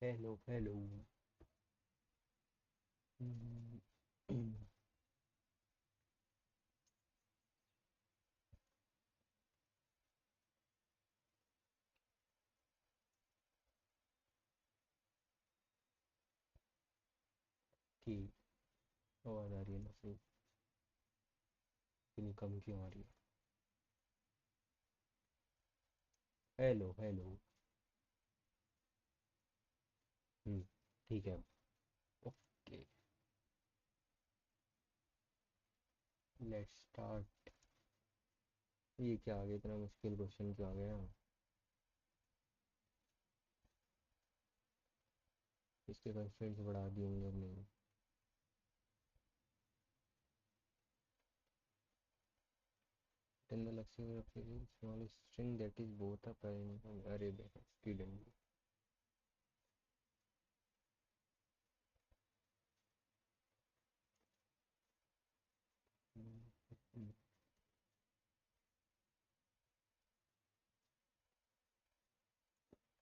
Hello, hello. Mm, ठीक। आवाज आ रही है ना सही? इतनी कम क्यों आ रही है? Hello hello. ठीक है। Okay, let's start. ये क्या आ गया? इतना मुश्किल क्वेश्चन क्यों आ गया? इसके कंस्ट्रेंट्स बढ़ा दिए होंगे हमने। In the lexicon of a small string that is both a parent and array student.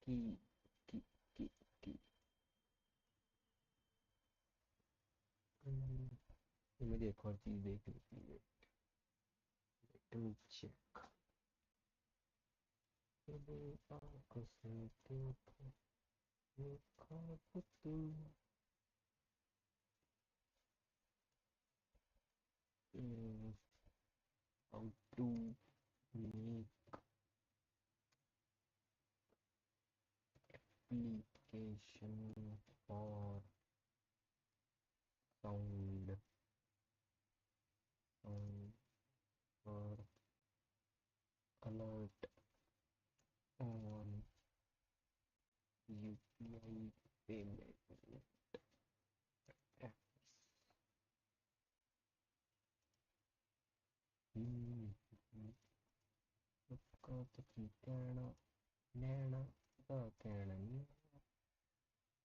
की की की की ये मेरी एक और चीज देख ली है। चेक। आंखों से देखो, देखो तुम। How to make application for sound sound for alert on UPI payment apps. उसका तो कहना नैना का कहना नहीं।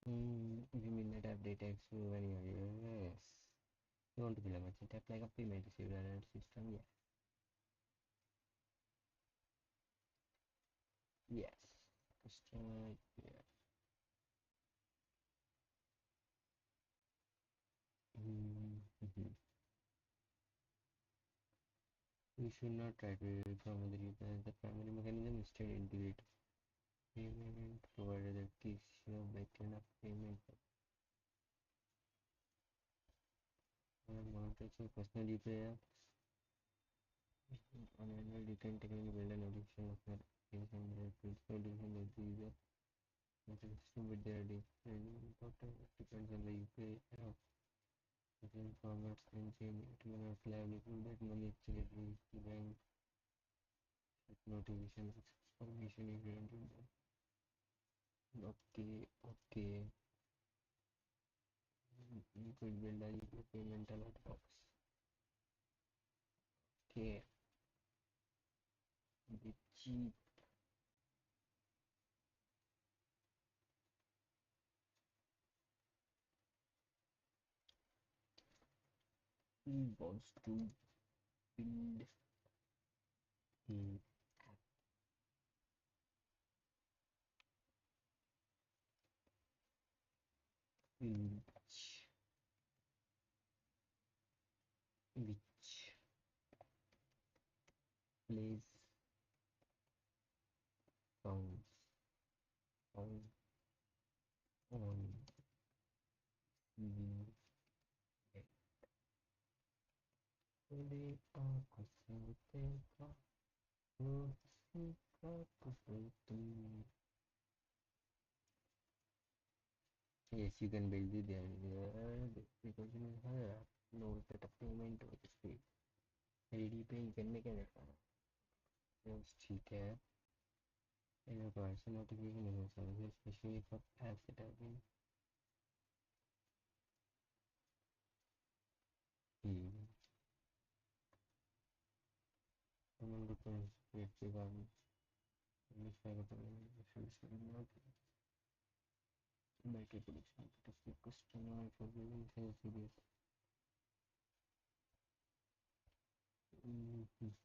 You mean that app detects you when you're yes. You want to build a merchant app like a payment receiver and system? Yeah. Yes. Customer. Yeah. Mm-hmm. We should not try to from the user the primary mechanism instead integrate payment provider that gives you a backend of payment. Not a personal UPI apps. On annual you can technically build an addiction of your application that principal addiction that the user with the system with their different important depends on the UPI app. Different formats can change. It may not likely that money actually reach the bank notification information if you enter them. Okay, okay. You could build a UPI payment alert box. Okay, the cheap wants to build a which which plays sounds on the they are consulting yes, you can build it there. The precaution is higher. No set of payment or speed. Ready पे ही करने क्या रहता है? ठीक है। It requires a notification in service, especially for apps that have been someone requires safety guard. This kind of should not battery production to the customer for building sales videos. Payment sales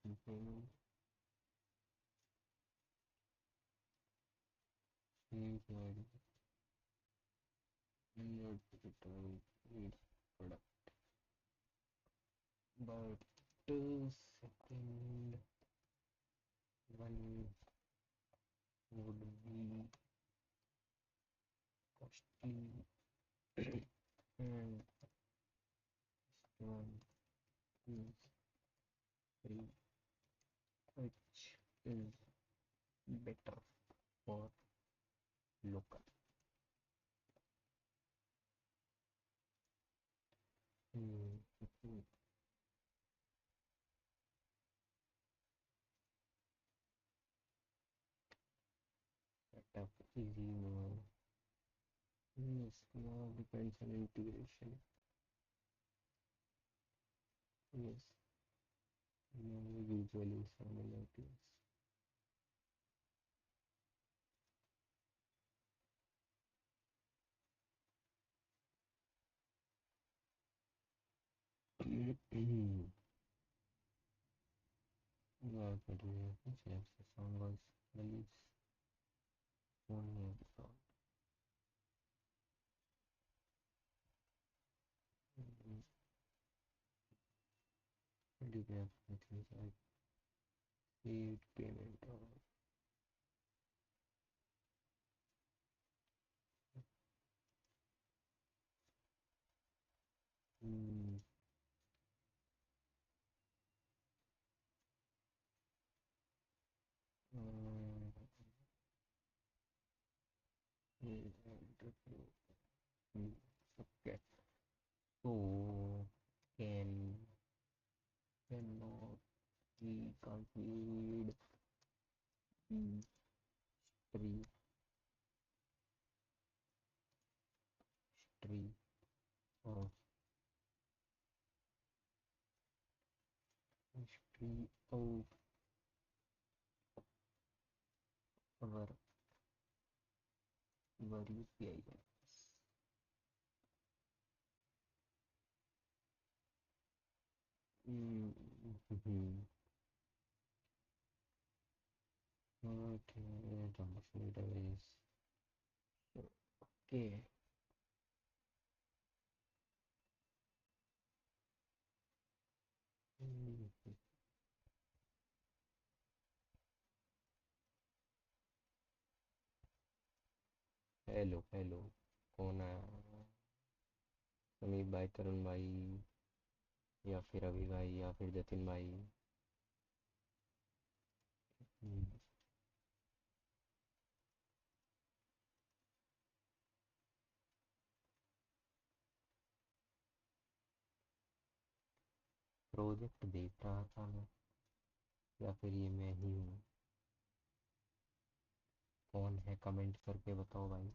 not return its product. But second one would be costly and one is free, which is better for local. Hmm. Setup easy more. Yes, now depends on integration. Yes, no usually similarities. Yeah, but selects the song was released only episode. Do you have things like paid payment or mm, uh, mm, okay. So can cannot we calculate history history of history of our UPI. Mm-hmm. Okay, transaction database. Okay. Mm, hello hello कौन आया समीर भाई तरुण भाई या फिर अभी भाई या फिर जतिन भाई प्रोजेक्ट देख रहा था मैं या फिर ये मैं ही हूँ कौन है कमेंट करके बताओ भाई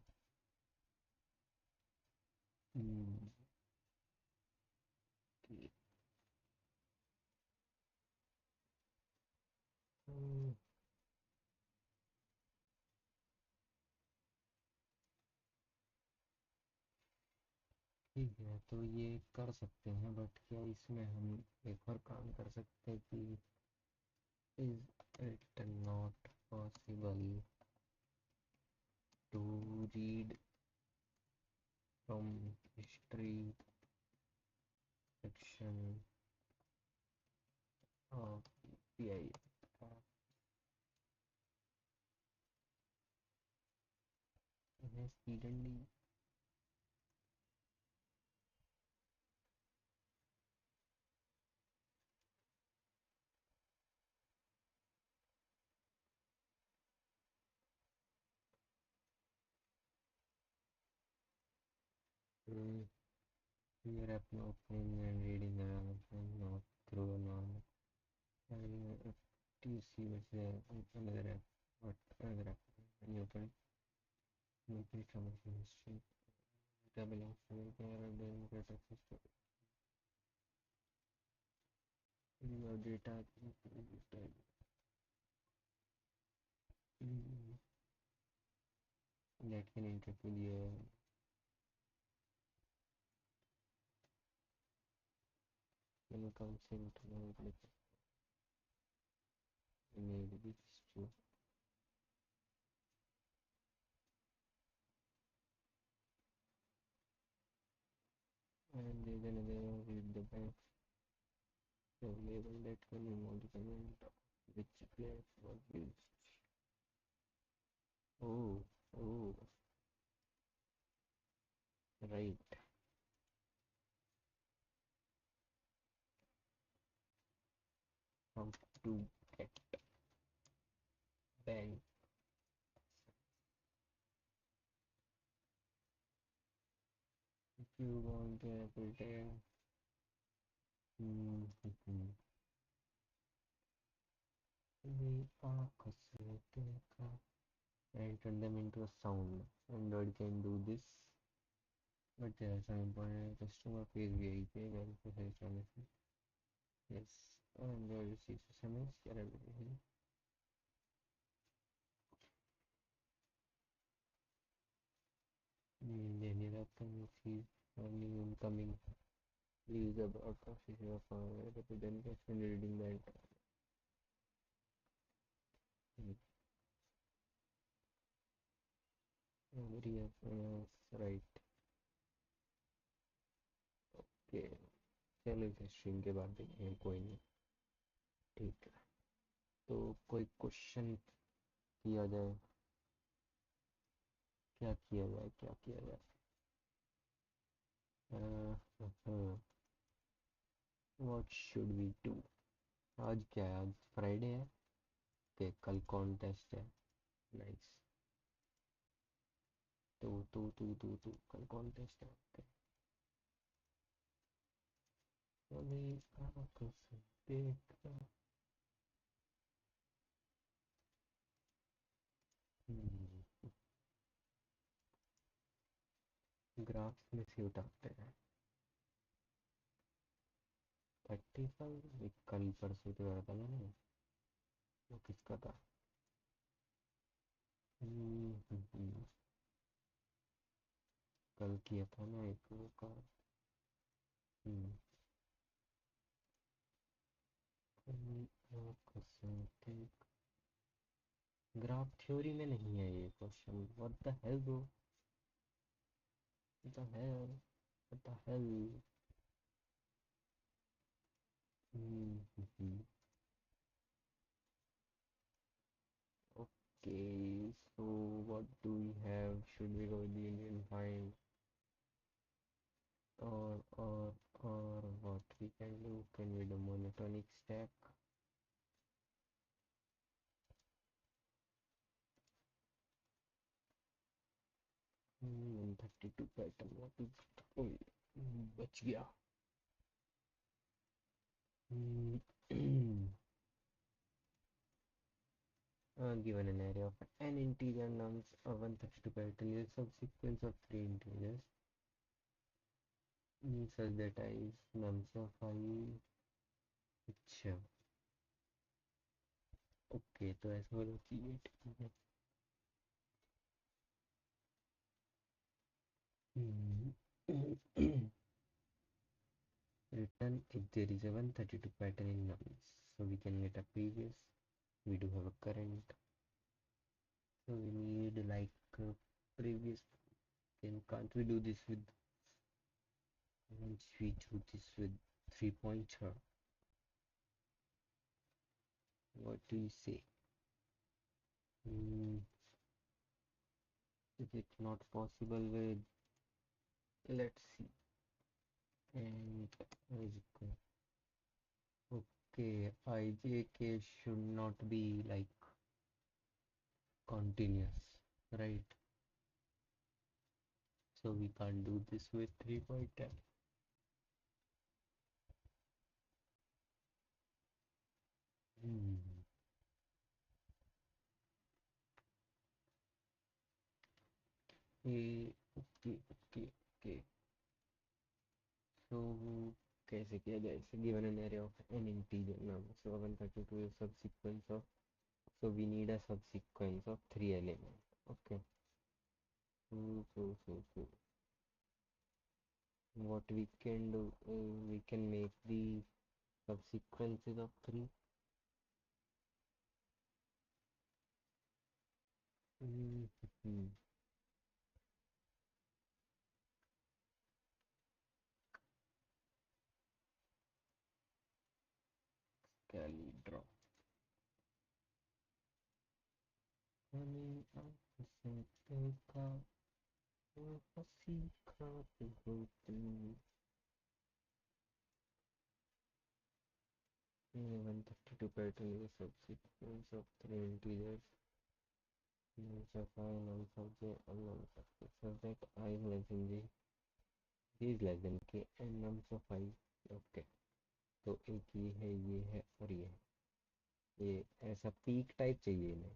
हम्म, हम्म, ठीक है तो ये कर सकते हैं बट क्या इसमें हम एक और काम कर सकते हैं कि is it not possible to read from history section of PI speedily clear up no opening and reading the not through normal TC versus another app what another app when you open no page transaction history data belongs to the democratic system your data that can interact with your consent maybe this is true is another with the bank. So label that can be multi-comment which place was used. Oh, oh, right. How to get bank. If you want to pretend. We are and turn them into a sound. Android can do this, but there are some important customer face VIP and services. Yes, Android receives SMS. Any upcoming fees only incoming. Please about procedure of representation reading that. Very right. Okay, चलो इसे stream के बाद देखेंगे कोई नहीं. ठीक है, तो कोई क्वेश्चन किया जाए. क्या किया जाए, क्या किया जाए. What should we do. आज क्या है, आज फ्राइडे है. ओके, कल कॉन्टेस्ट है. नाइस. तो कल कॉन्टेस्ट है. ओके, अभी आपको देख. ग्राफ्स में से उठाते हैं. 35 कल परसों तो आया था ना. वो किसका था. कल किया था ना एक वो का. ग्राफ थ्योरी में नहीं है ये question. What the hell bro. What the hell. What the hell. Okay, so what do we have? Should we go with the Indian fine, or what we can do? Can we do monotonic stack? 132 pattern. What is it? Oh, बच गया. Given an array of n integer nums, a 132 pattern is a subsequence of 3 integers such that I is nums of I. अच्छा, okay, तो ऐसा होना चाहिए. ठीक है. Return if there is a 132 pattern in nums, so we can get a previous. We do have a current, so we need like previous. Then can't we do this with, once we do this with 3 pointer? What do you say? Is it not possible with, let's see. And okay, ijk should not be like continuous, right? So we can't do this with 3 pointer. Okay, okay, okay. So कैसे किया जाए इसे. Given an array of n integer number, so 132 is subsequence of, so we need a subsequence of 3 elements. Okay. So what we can do, we can make the subsequences of 3. देखा वो हंसी खाते हो तुम। ये 132 pattern is a subsequence of three integers null num subject unknown subject subject I less than j is less than k and nums of I। Okay, तो एक ये है और ये है। ये ऐसा पीक टाइप चाहिए इन्हें।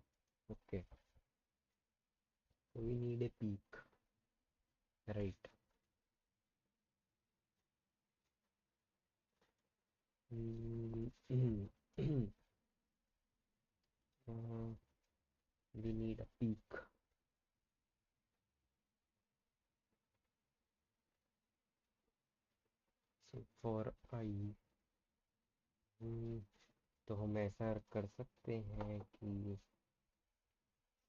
Okay, we need a peek, right. we need a peak. So for I, तो हम ऐसा कर सकते हैं कि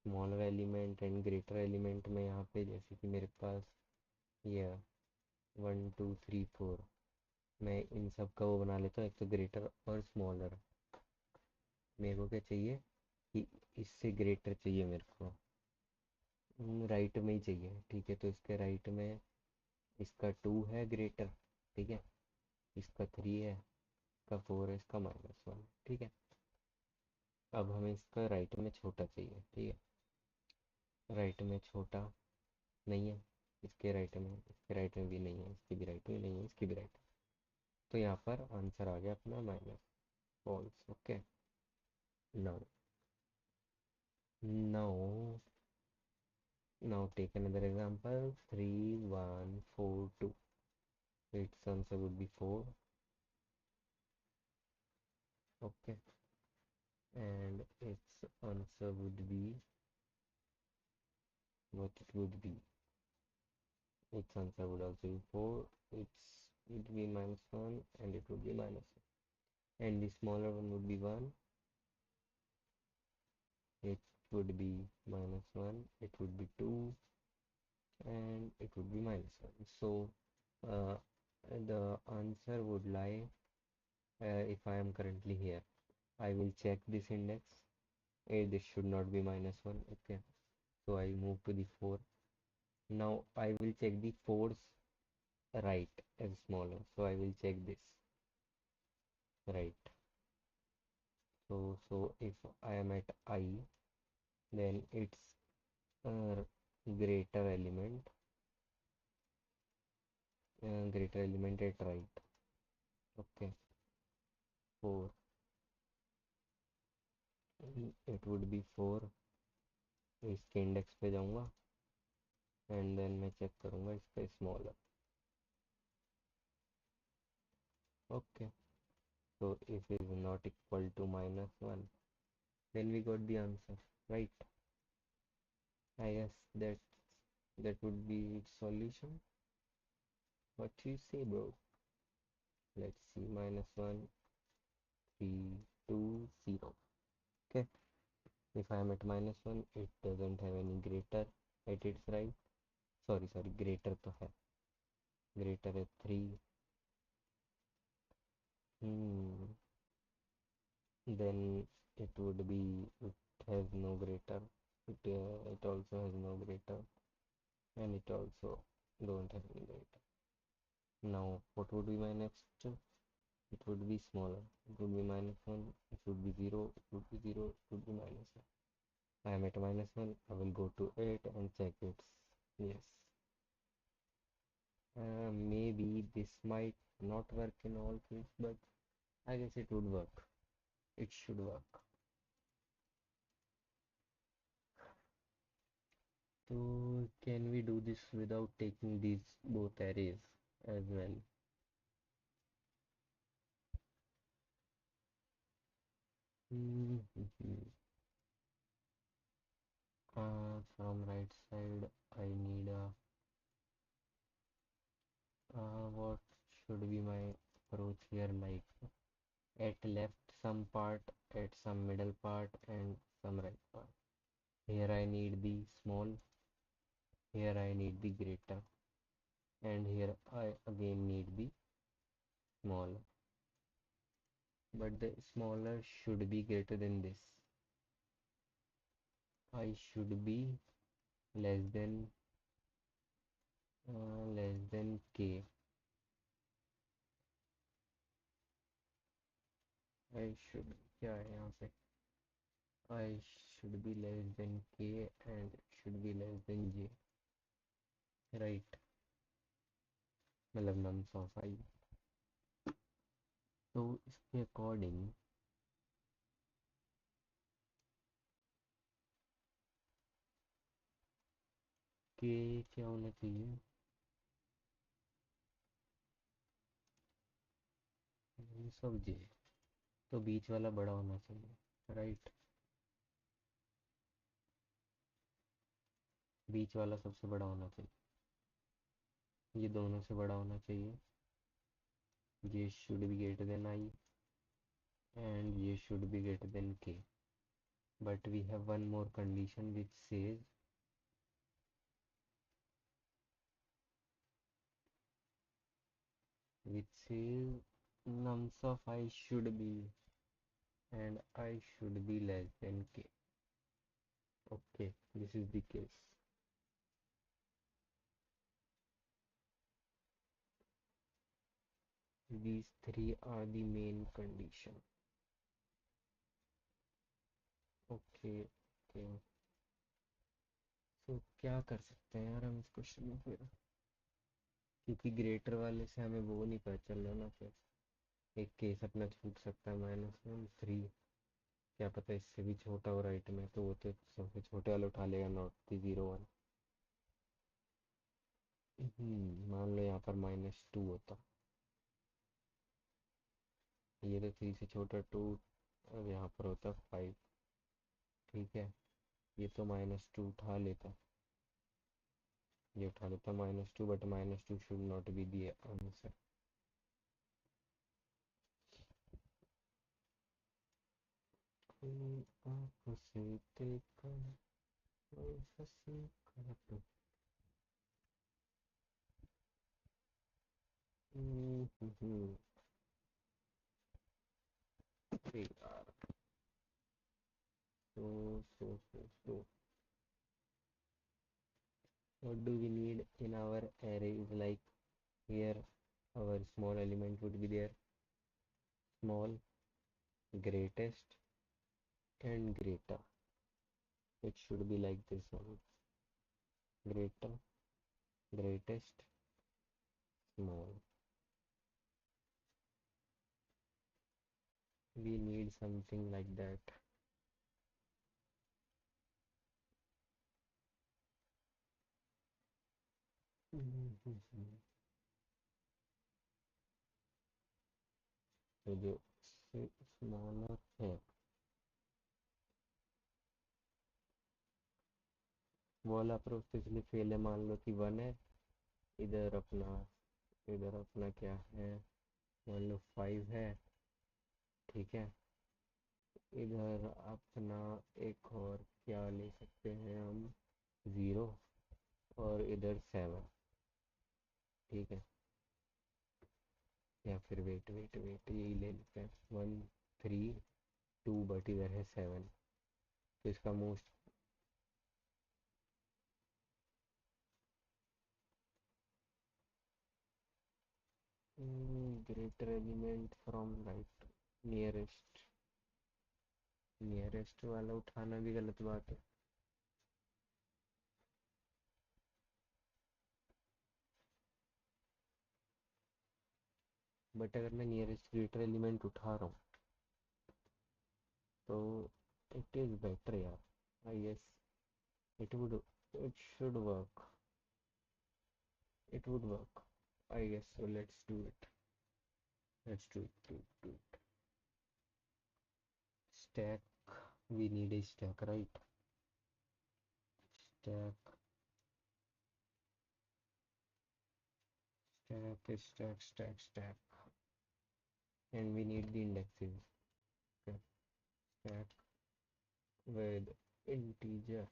smaller element and greater element में यहाँ पे जैसे कि मेरे पास ये 1 2 3 4, मैं इन सब का वो बना लेता हूँ, एक तो ग्रेटर और स्मॉलर। मेरे को क्या चाहिए कि इससे ग्रेटर चाहिए मेरे को, राइट में ही चाहिए। ठीक है, तो इसके राइट में इसका 2 है ग्रेटर, ठीक है, इसका 3 है, इसका 4 है, इसका -1। ठीक है, अब हमें इसका राइट में छोटा चाहिए। ठीक है, राइट में छोटा नहीं है, इसके राइट में भी नहीं है, इसके भी राइट में नहीं है, इसके भी राइट में। तो यहाँ पर आंसर आ गया अपना minus false. Okay, now now now take another example 3 1 4 2। its answer would be 4। Okay, and its answer would be what it would be. Its answer would also be 4. It would be -1 and it would be -1. And the smaller one would be 1. It would be -1. It would be 2 and it would be -1. So uh, the answer would lie, if I am currently here, I will check this index. This should not be -1. Okay, so I move to the 4. Now I will check the 4's right as smaller. So I will check this right. So if I am at I, then its greater element, at right. Okay, 4, it would be 4। इसके index पे जाऊंगा and then मैं check करूंगा इसका smaller. Okay, so if it is not equal to -1, then we got the answer, right? I guess that would be its solution. What you say, bro? Let's see, -1 3 2 0. Okay, if I am at -1, it doesn't have any greater at its right. Sorry, greater तो है, greater है 3। Then it would be, it has no greater, it also has no greater, and it also don't have any greater. Now what would be my next? It would be smaller. It would be -1. It would be 0. It would be 0. It would be -1. I am at -1. I will go to it and check it. Yes. Maybe this might not work in all cases, but I guess it would work. It should work. So can we do this without taking these both arrays as well? From right side, I need a what should be my approach here? Like at left some part, at some middle part, and some right part. Here I need the small, here I need the greater, and here I again need the small. But the smaller should be greater than this. I should be less than K. I should, क्या है यहाँ पे, I should be less than K and should be less than J, right, मतलब nums of I. तो इसके according के क्या होना चाहिए, सब जे, तो बीच वाला बड़ा होना चाहिए, राइट, बीच वाला सबसे बड़ा होना चाहिए, ये दोनों से बड़ा होना चाहिए, ये should be greater than i and ये should be greater than k, but we have one more condition which says nums of I should be and I should be less than k. Okay, this is the case. These three are the main condition. Okay, okay. So क्या कर सकते हैं यार हम इस question में फिर, क्योंकि ग्रेटर वाले से हमें वो नहीं पता चल रहा ना, फिर एक केस अपना छूट सकता है, -3, क्या पता इससे भी छोटा हो राइट में, तो वो तो सबसे छोटे वाला उठा लेगा, नॉट दी 0 1। मान लो यहाँ पर -2 होता, ये तो 3 से छोटा 2, अब यहाँ पर होता 5, ठीक है, ये तो -2 उठा लेता, ये उठा लेता -2, but -2 should not be the answer. आँखों से देखा ऐसा सीखा तो, अरे यार, so what do we need in our array is like, here our small element would be there, small, greatest and greater. It should be like this one, greater, greatest, small. We need something like that. तो जो smaller है वो वाला approach इसलिए fail है, मान लो कि 1 है, इधर अपना इधर अपना क्या है, मान लो 5 है, ठीक है, इधर अपना एक और क्या ले सकते हैं हम, 0, और इधर 7, ठीक है, या फिर वेट वेट वेट यही ले लेते हैं, 1 3 2, बट इधर है 7, तो इसका most greater element from right, nearest, nearest वाला उठाना भी गलत बात है, बट अगर मैं नियरेस्ट ग्रेटर एलिमेंट उठा रहा हूँ तो इट इज़ बेटर यार, I guess it would, it should work, it would work, I guess. So let's do it. Let's do it. Stack. We need a stack, right? Stack, stack. And we need the indexes. Okay. Stack with integer.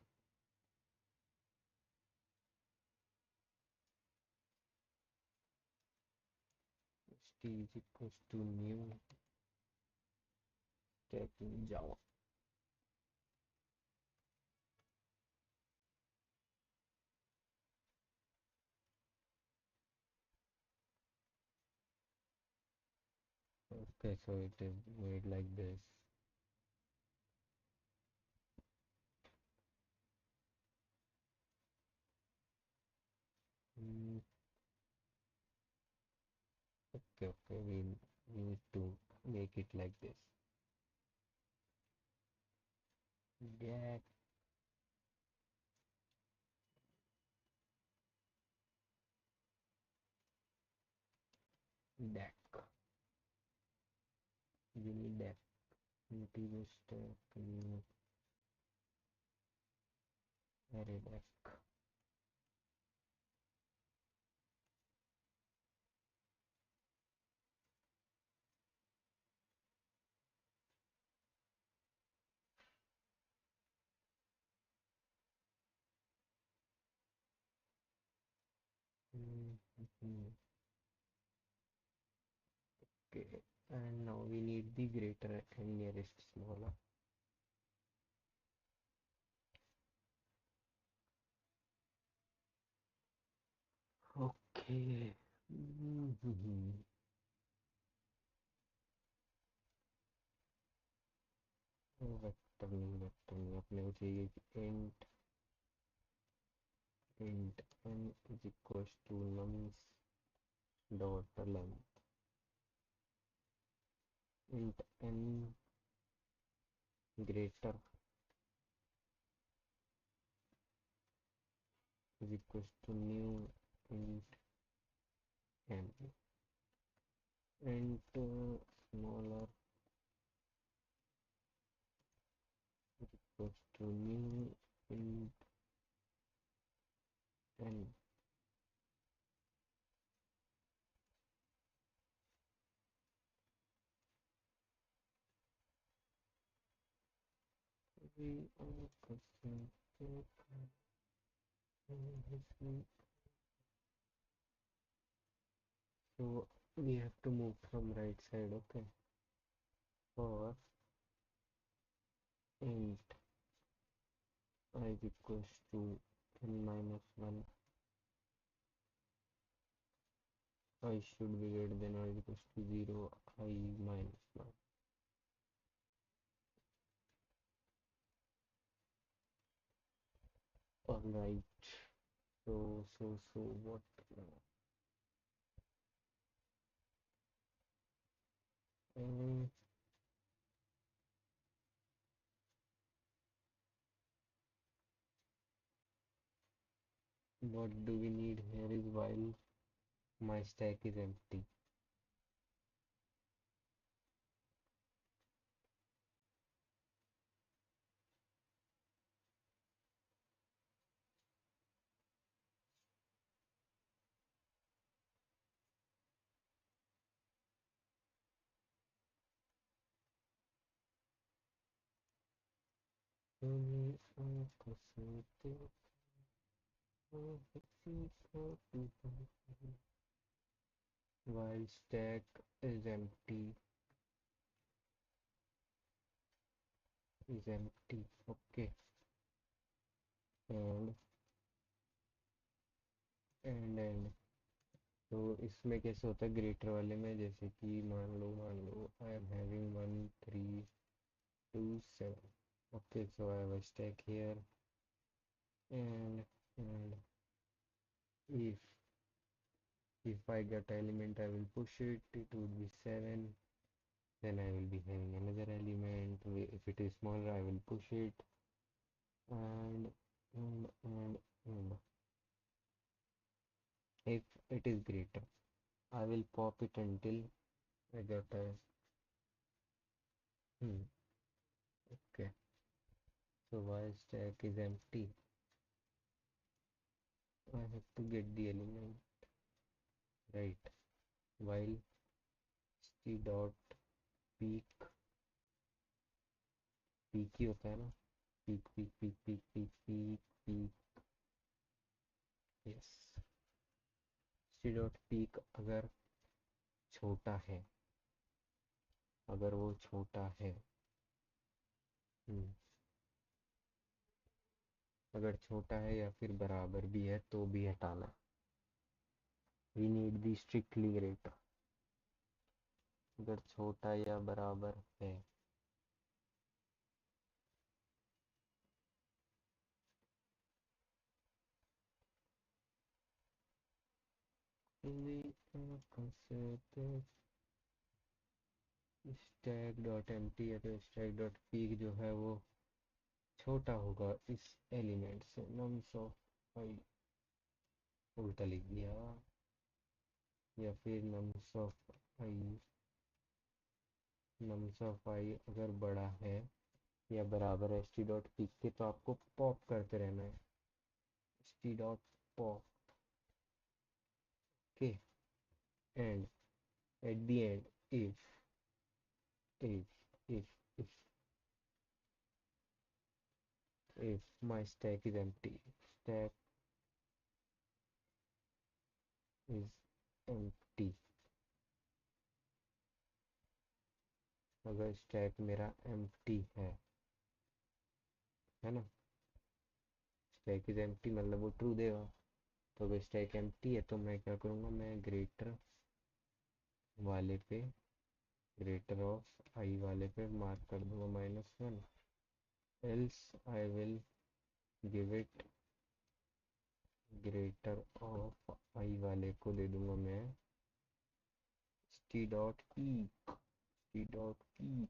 T is equals to new stack in Java. Okay, so it is made like this. Mm, okay, we need to make it like this. Yeah, deck. You need deck. Integer stack. New array deck. Mhm. Okay, and now we need the greater and nearest smaller. Okay. Vector नहीं अपने को चाहिए कि int n is equals to nums dot length int n greater is equals to new int n int smaller is equals to new int n. We are custom so we have to move from right side. Okay, for int I is equals to n minus 1 I should be greater than or equals to 0 I minus 1. Alright, so what uh, what do we need here is while my stack is empty. While stack is empty okay and and तो इसमें कैसे होता है greater वाले में जैसे कि मान लो I am having 1327 okay so I have a stack here and if I get element I will push it would be 7 then I will be having another element if it is smaller I will push it and and if it is greater I will pop it until I get a okay so while stack is empty I have to get the element right while c dot peak peak ही होता है ना peak yes c dot peak अगर छोटा है अगर वो छोटा है अगर छोटा है या फिर बराबर भी है तो भी हटाना we need the strictly greater अगर छोटा या बराबर है। स्टैक डॉट एम टी या तो स्टैक डॉट पीक जो है वो छोटा होगा इस एलिमेंट से। नम्स ऑफ आई उल्टा लिख दिया, या फिर नम्स ऑफ आई अगर बड़ा है या बराबर है एस टी डॉट पीक के, तो आपको पॉप करते रहना है, एस टी डॉट पॉप के। And at the end if if if if my stack is empty, stack is empty, अगर स्टैक मेरा empty है ना, स्टैक इज empty मतलब वो ट्रू देगा। तो अगर स्टैक empty है तो मैं क्या करूँगा, मैं ग्रेटर वाले पे, ग्रेटर ऑफ आई वाले पे मार्क कर दूंगा -1, else I will give it greater of I वाले को दे दूंगा मैं T dot E, T dot E,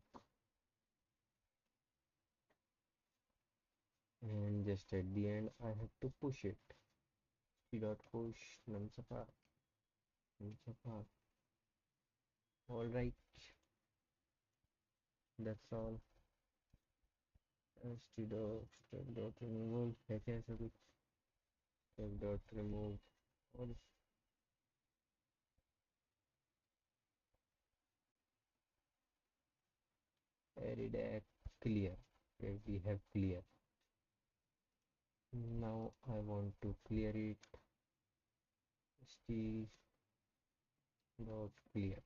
and just at the end I have to push it, p dot push numsafar, numsafar. All right, that's all. st dot step dot remove है क्या ऐसा कुछ, step dot remove और redact clear. Okay, we have clear. Now I want to clear it, st dot clear.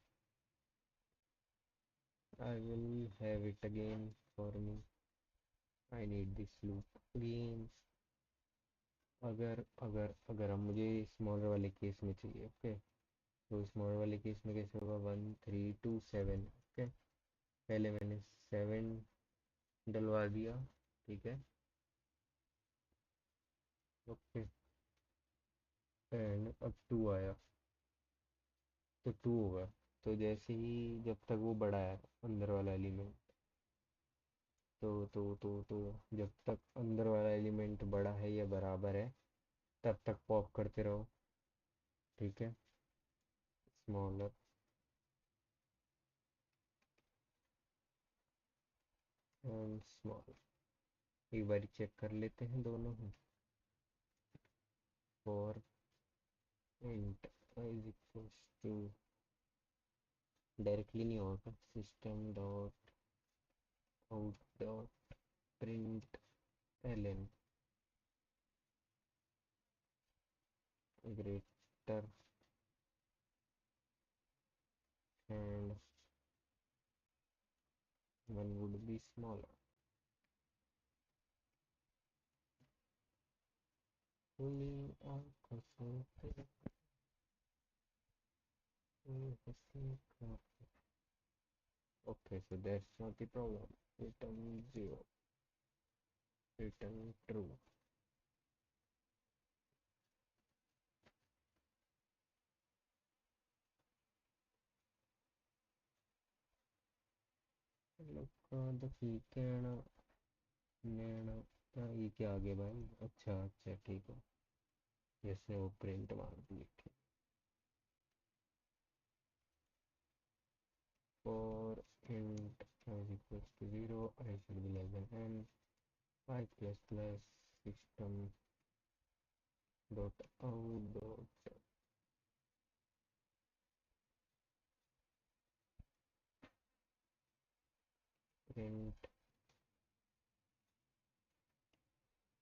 I will have it again for me. I need this loop again. अगर अगर अगर अब मुझे स्मॉलर वाले case में चाहिए, okay, तो स्मॉलर वाले केस में कैसे होगा, 1 3 2 7, ओके। पहले मैंने 7 डलवा दिया, ठीक है, ओके। एंड अब 2 आया तो 2 होगा। तो जैसे ही जब तक वो बड़ा है अंदर वाला एलिमेंट, तो जब तक अंदर वाला एलिमेंट बड़ा है या बराबर है तब तक पॉप करते रहो, ठीक है। स्मॉलर एंड स्मॉल, एक बार चेक कर लेते हैं दोनों ही। For int is equal to, directly नहीं होगा, system dot out dot println greater and one would be smaller. Okay, so that's not the problem. Return 0, return true. Look, the weekend नैना, ये क्या आ गया भाई, अच्छा अच्छा ठीक है, जैसे वो प्रिंट मार दी, ठीक। For int is equals to 0, I should be less than n, I plus plus system dot out dot print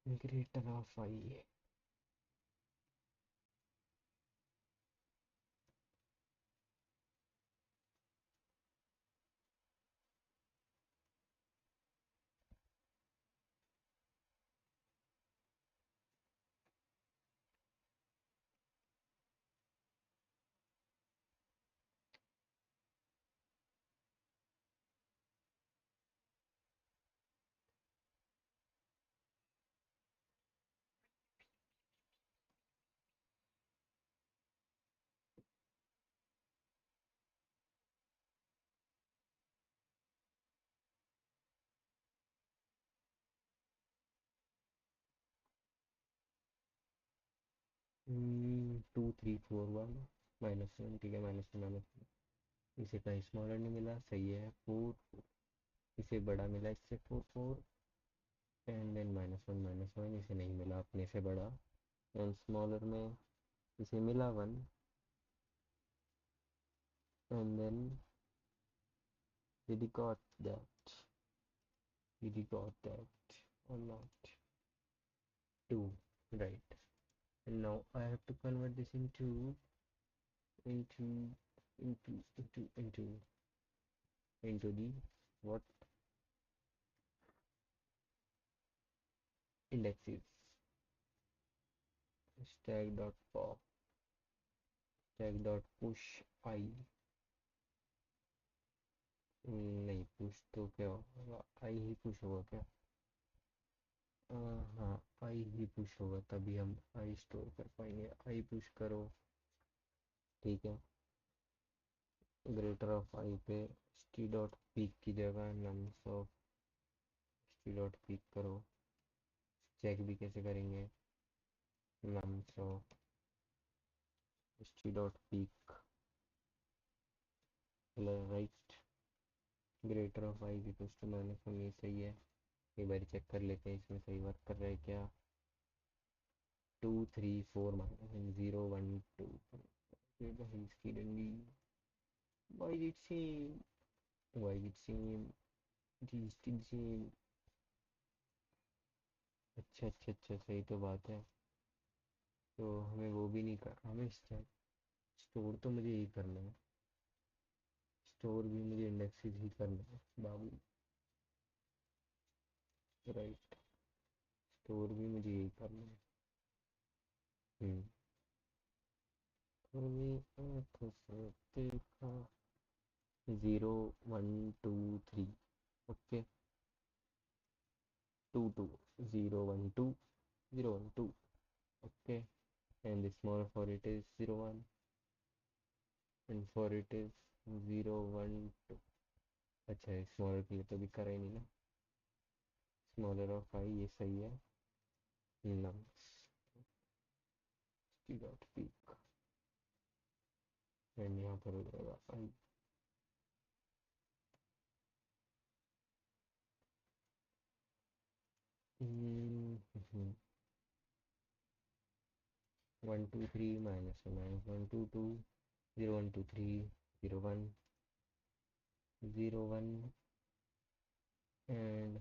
greater of I। 2341 -1, ठीक है, -1 इसे कहीं स्मॉलर नहीं मिला, सही है, 4 इसे बड़ा मिला इससे 4 एंड देन -1 इसे नहीं मिला अपने से बड़ा, एंड स्मॉलर में इसे मिला 1 and then did he got that did he got that or not? 2, right? And now I have to convert this into into into the what indexes. Stack.pop, stack.push I, नहीं push तो क्या होगा, आई ही push होगा क्या, हाँ आई ही push होगा, तभी हम आई स्टोर कर पाएंगे, आई पुश करो, ठीक है, ग्रेटर ऑफ आई पे टी डॉट पीक की जगह nums of t dot peek करो, चेक भी कैसे करेंगे, nums of t dot peek, right, greater of i equals to -1, ये सही है, एक बार चेक कर लेते हैं इसमें सही वर्क कर रहा है क्या, 2 3 4 -0 1 2, इसकी डंडी, why is it same, why is it same, it is still same, अच्छा, सही तो बात है, तो हमें वो भी नहीं कर, हमें स्टोर तो मुझे यही करना है, स्टोर भी मुझे इंडेक्सेस ही करना है बाबू, राइट, स्टोर भी मुझे यही करना है, हम्म, हमें आँखों से देखा, 0 1 2 3, okay, 2 2, 0 1 2 0 1 2, okay, and the small for it is 0 1 and for it is 0 1 2, अच्छा स्मॉलर के लिए तो भी करा ही नहीं ना, स्मॉलर ऑफ आई ये सही है, नम्स डॉट पीक एंड यहाँ पर हो जाएगा आई, 1 2 3 -1 -1 2 2 0 1 2 3 0 1 and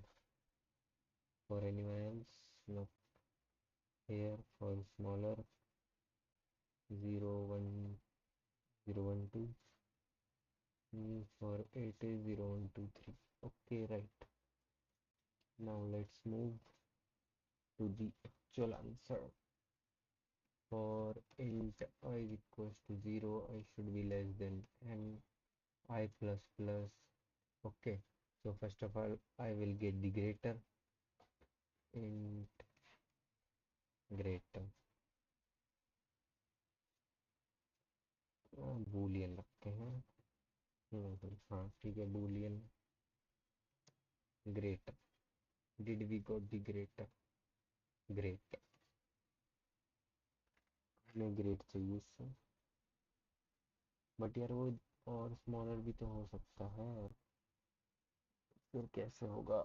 for anyone else no, here for smaller 0 1 0 1 2, for it is 0 1 2 3, okay, right, now let's move to the actual answer. For int I is equals to 0, I should be less than n I plus plus, okay, so first of all I will get the greater, int greater, boolean रखते हैं, हाँ ठीक है, boolean greater, did we got the greater, great, हमें great चाहिए इससे, but यार वो और स्मॉलर भी तो हो सकता है, फिर कैसे होगा,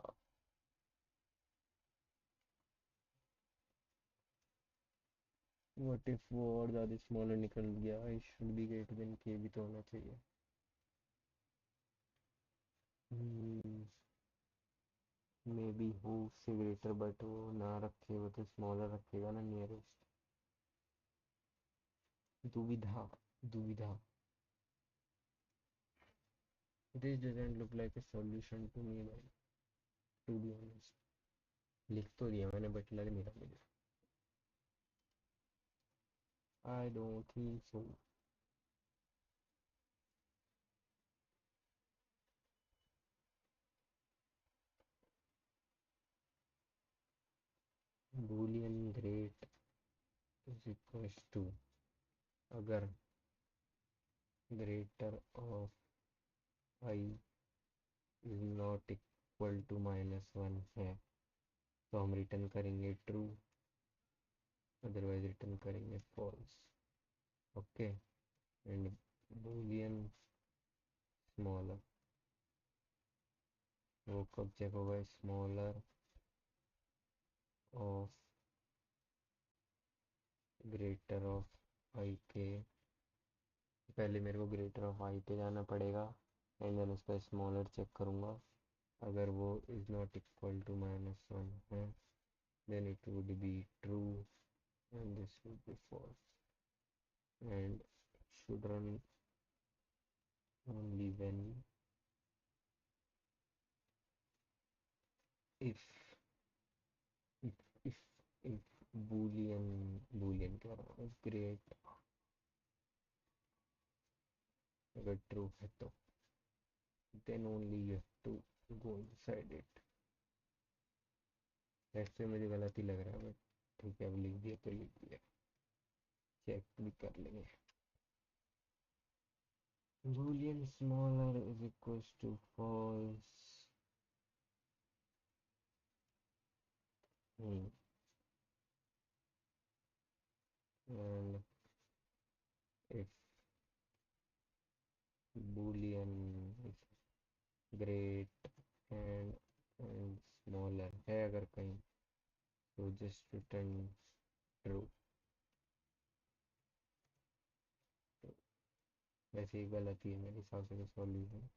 व्हाट इफ वो और ज़्यादा स्मॉलर निकल गया, आई शुड बी ग्रेटर देन के भी तो होना चाहिए, मे बी हो उससे ग्रेटर, बट वो ना रखे, वो तो स्मॉलर रखेगा ना नियरेस्ट, दुविधा दुविधा, this doesn't look like a solution to me भाई, टू बी ऑनेस्ट, लिख तो दिया मैंने बट लग नहीं रहा मुझे, I don't think so, boolean great is equals to, अगर greater of I is not equal to -1 है, तो हम रिटर्न करेंगे ट्रू, अदरवाइज रिटर्न करेंगे false. Okay, and boolean smaller, वो कब चेक होगा? Smaller of greater of i के, पहले मेरे को ग्रेटर ऑफ आई पे जाना पड़ेगा एंड देन उसका स्मॉलर चेक करूँगा। अगर वो इज़ नॉट इक्वल टू -1 है then it would be true and this would be false, and should run only when if if if if boolean कह रहा हूँ great, अगर true है तो then only you have to go inside it। ऐसे मुझे गलत ही लग रहा है बट ठीक है, अब लिख दिया तो लिख दिया, चेक भी कर लेंगे। boolean smaller is equals to false। And if boolean is great and smaller है अगर कहीं, तो just return true। तो वैसे ही गलत ही है मेरे हिसाब से solution.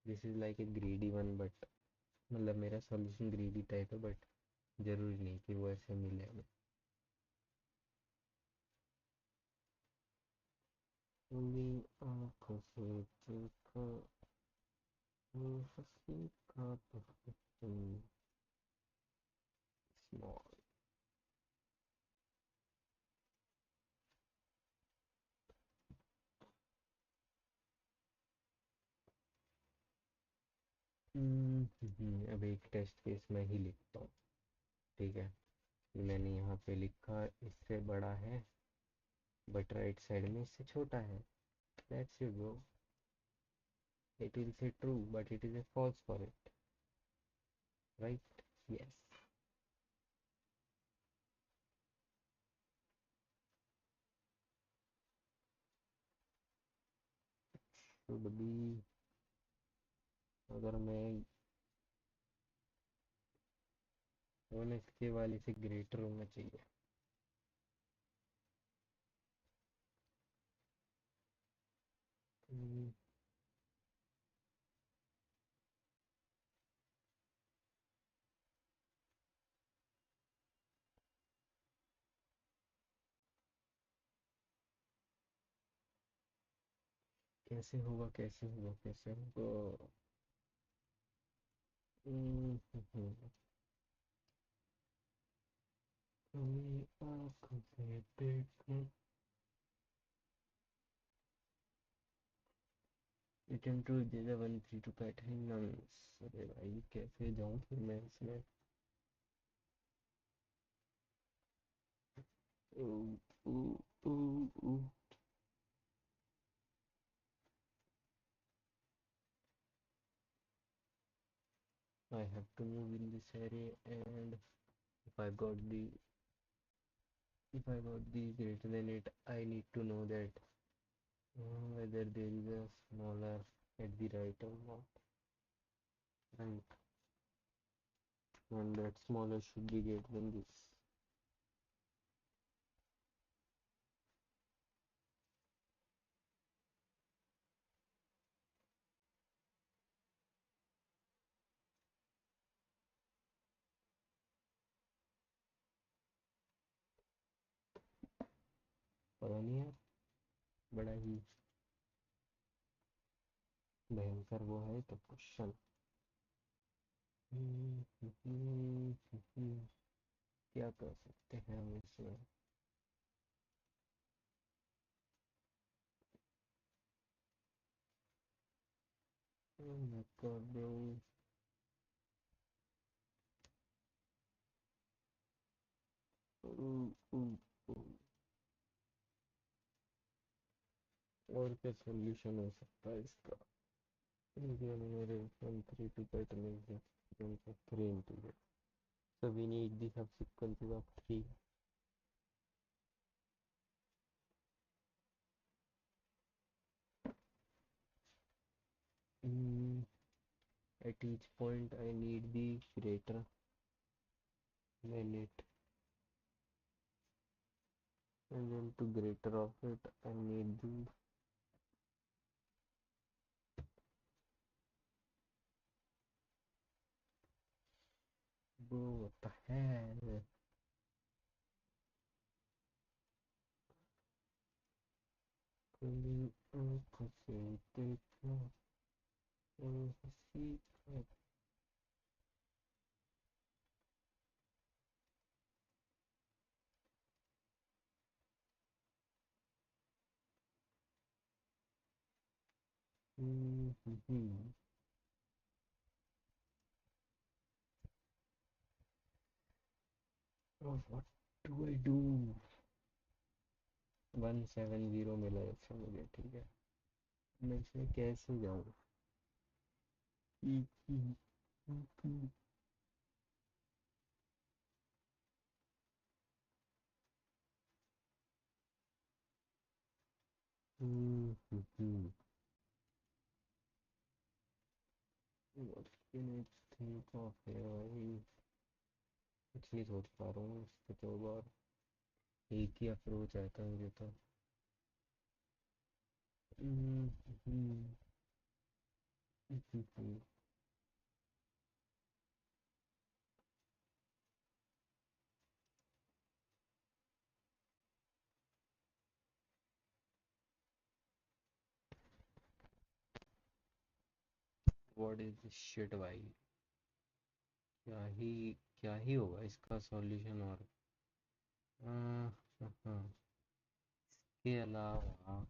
This is like a greedy one but, मतलब मेरा सॉल्यूशन ग्रीडी टाइप है बट जरूरी नहीं कि वो ऐसे मिले हमें। मेरी आँखों से देखा वो हंसी का स्मॉल। अब एक टेस्ट केस मैं ही लिखता हूँ, ठीक है? मैंने यहाँ पे लिखा इससे बड़ा है बट राइट साइड में इससे छोटा है, that's it bro. it will say true but it is a false for it, right? Yes, should be। अगर मैं वन इसके वाले से ग्रेटर होना चाहिए। हम्म, कैसे होगा कैसे होगा कैसे होगा? हम्म, हम्म, अपनी आँखों से देखूं रिटर्न टू जैसा 132 पैटर्न नंस। अरे भाई कैसे जाऊँ फिर मैं इसमें? ऊ, ऊ, ऊ, ऊ। I have to move in this area and if I got the if I got the greater than it, I need to know that whether there is a smaller at the right or not, right? And that smaller should be greater than this। पता नहीं यार, बड़ा ही भयंकर वो है तो question. क्या कर सकते हैं हम इसमें? मैं कर दूं और क्या सॉल्यूशन हो सकता है इसका? मेरे 132 pattern 3 into 3, so we need the subsequences of 3। At each point I need the greater than it, and then to greater of it I need the bro, what the hell? खुली आँखों से देखना और हंसी का what do I do? 170 मिला इससे मुझे, ठीक है। मैं इसमें कैसे जाऊँ? What can I think of here भाई? कुछ नहीं सोच पा रहा हूँ इस पे तो। बार एक ही अप्रोच आता है मुझे तो। What is this shit भाई? क्या ही क्या ही होगा इसका सॉल्यूशन? और हाँ, हाँ,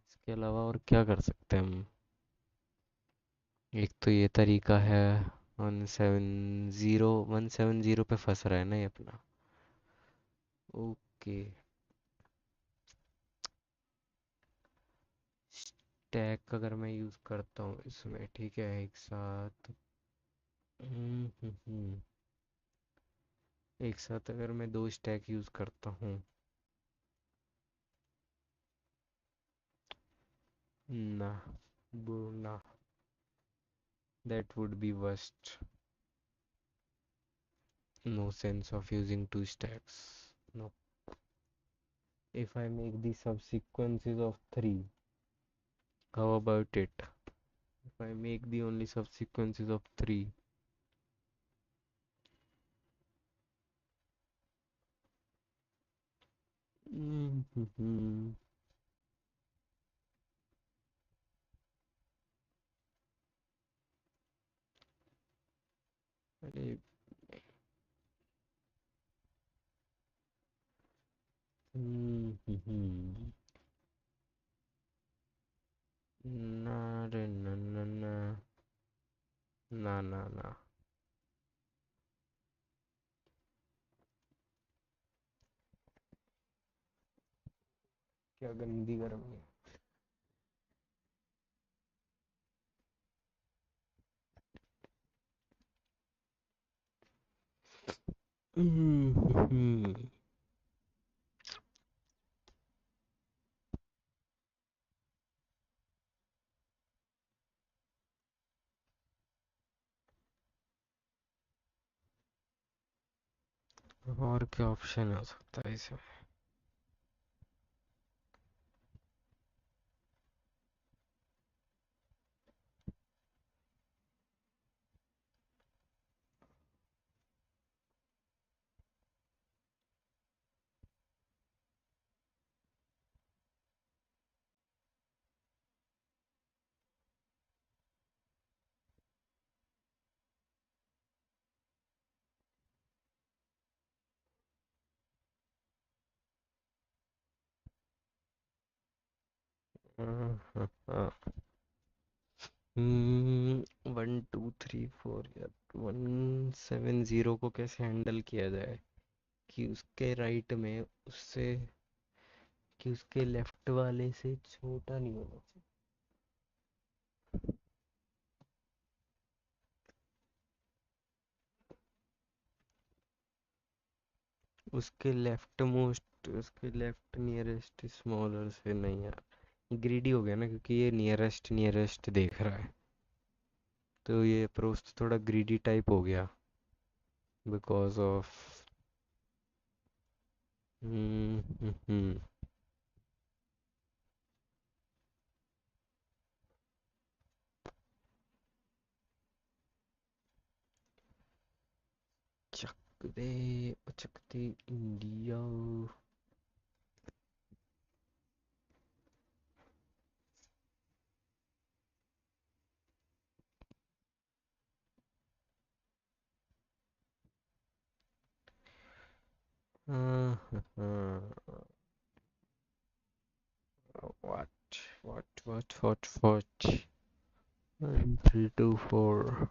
इसके अलावा और क्या कर सकते हैं हम? एक तो ये तरीका है। 170 पे फंस रहा है ना ये अपना। ओके। स्टैक अगर मैं यूज करता हूँ इसमें, ठीक है, एक साथ। एक साथ अगर मैं दो स्टैक यूज करता हूँ, ना, ना, that would be worst. No sense of using two stacks. No. If I make the subsequences of 3, how about it? If I make the only subsequences of 3. Mm-hmm. अरे, हम्म, ना रे, ना ना ना, ना ना ना। क्या गंदी गर्मी है। हम्म, और क्या ऑप्शन हो सकता है इसमें? हाँ, 1 2 3 4 यार। 170 को कैसे हैंडल किया जाए कि उसके राइट में उससे, कि उसके लेफ्ट वाले से छोटा नहीं होना चाहिए। उसके लेफ्ट नियरेस्ट स्मॉलर से नहीं यार। ग्रीडी हो गया ना, क्योंकि ये नियरेस्ट नियरेस्ट देख रहा है। तो ये अप्रोच थोड़ा ग्रीडी टाइप हो गया because of Chak De Chak De India. What? What? 9 3 2 4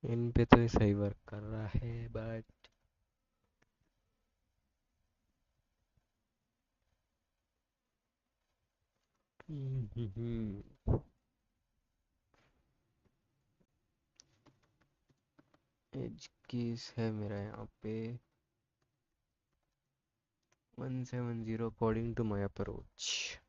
इन पे तो ये सही वर्क कर रहा है बट एज केस है मेरा यहाँ पे 170 according to my approach.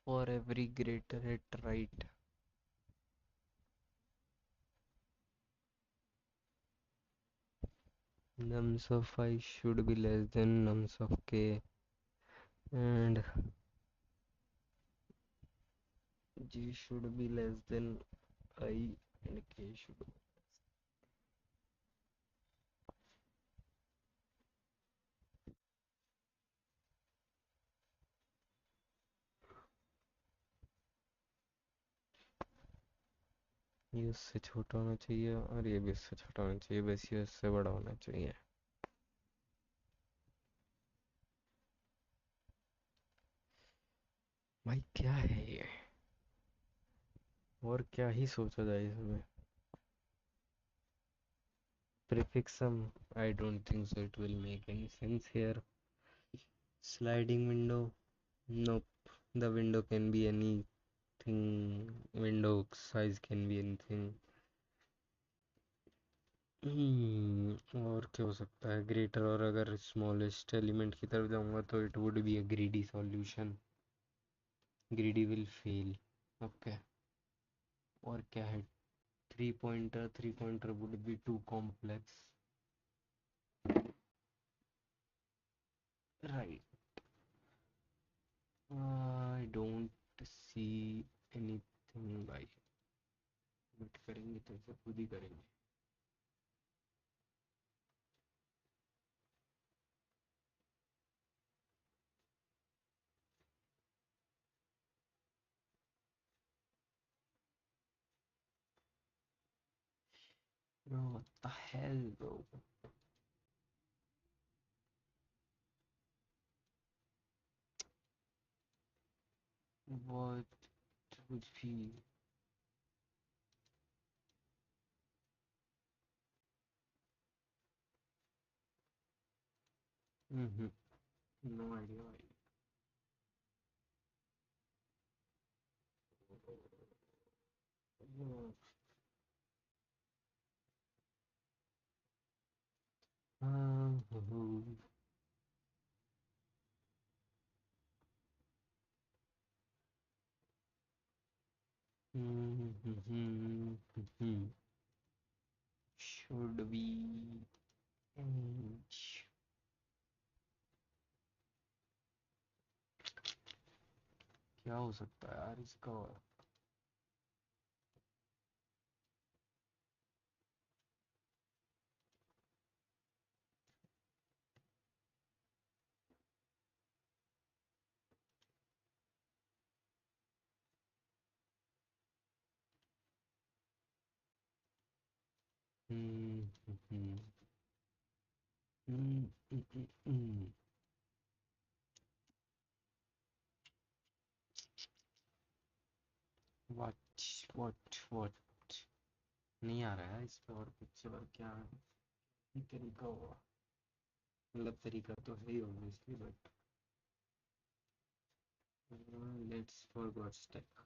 For every greater hit right, nums of I should be less than nums of k and g should be less than I and k should be. ये उससे छोटा होना चाहिए और ये भी उससे छोटा होना चाहिए, बस ये उससे बड़ा होना चाहिए। भाई क्या है ये, और क्या ही सोचा जाए इसमें। prefix sum, I don't think so it will make any sense here. Sliding window, nope, the window can be anything, window size can be anything. और क्या हो सकता है ग्रेटर, और अगर स्मॉलेस्ट एलिमेंट की तरफ जाऊंगा तो it would be a greedy solution, greedy will fail. Okay, और क्या है, three pointer would be too complex, right. I don't see anything भाई, बट करेंगे तो इसे खुद ही करेंगे। Bro, what the hell, bro? What would be? Mm-hmm. No idea. Mm-hmm. Mm-hmm. Should we change? क्या हो सकता है यार इसका? Mm-hmm. Mm-hmm. What? वॉट नहीं आ रहा है इस पर, और कुछ और क्या ही तरीका होगा, मतलब तरीका तो है ही obviously, but let's for God's sake,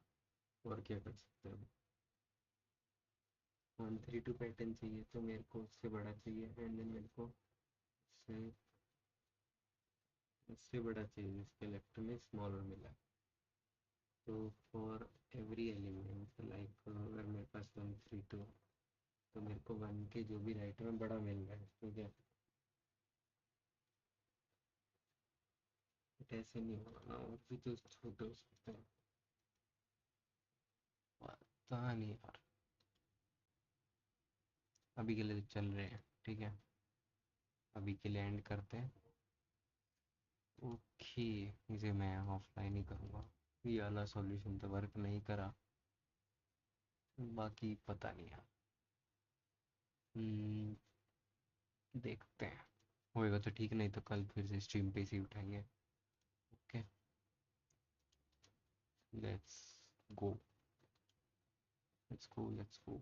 और क्या कर सकते हैं। 132 पैटर्न चाहिए तो मेरे को उससे बड़ा चाहिए, एंड देन मेरे को उससे उससे बड़ा चाहिए जिसके लेफ्ट में स्मॉलर मिला है। तो फॉर एवरी एलिमेंट लाइक अगर मेरे पास 132, तो मेरे को 1 के जो भी राइट में बड़ा मिल रहा है, ठीक है। बट ऐसे नहीं होगा ना, और भी तो छोटे हो सकते हैं। पता नहीं यार, अभी के लिए तो चल रहे हैं, ठीक है, अभी के लिए एंड करते हैं। ओके, इसे मैं ऑफलाइन ही करूँगा, ये वाला सॉल्यूशन तो वर्क नहीं करा, बाकी पता नहीं यार। देखते हैं, होएगा तो ठीक, नहीं तो कल फिर से स्ट्रीम पे ही उठाएंगे। Okay, let's go, let's go.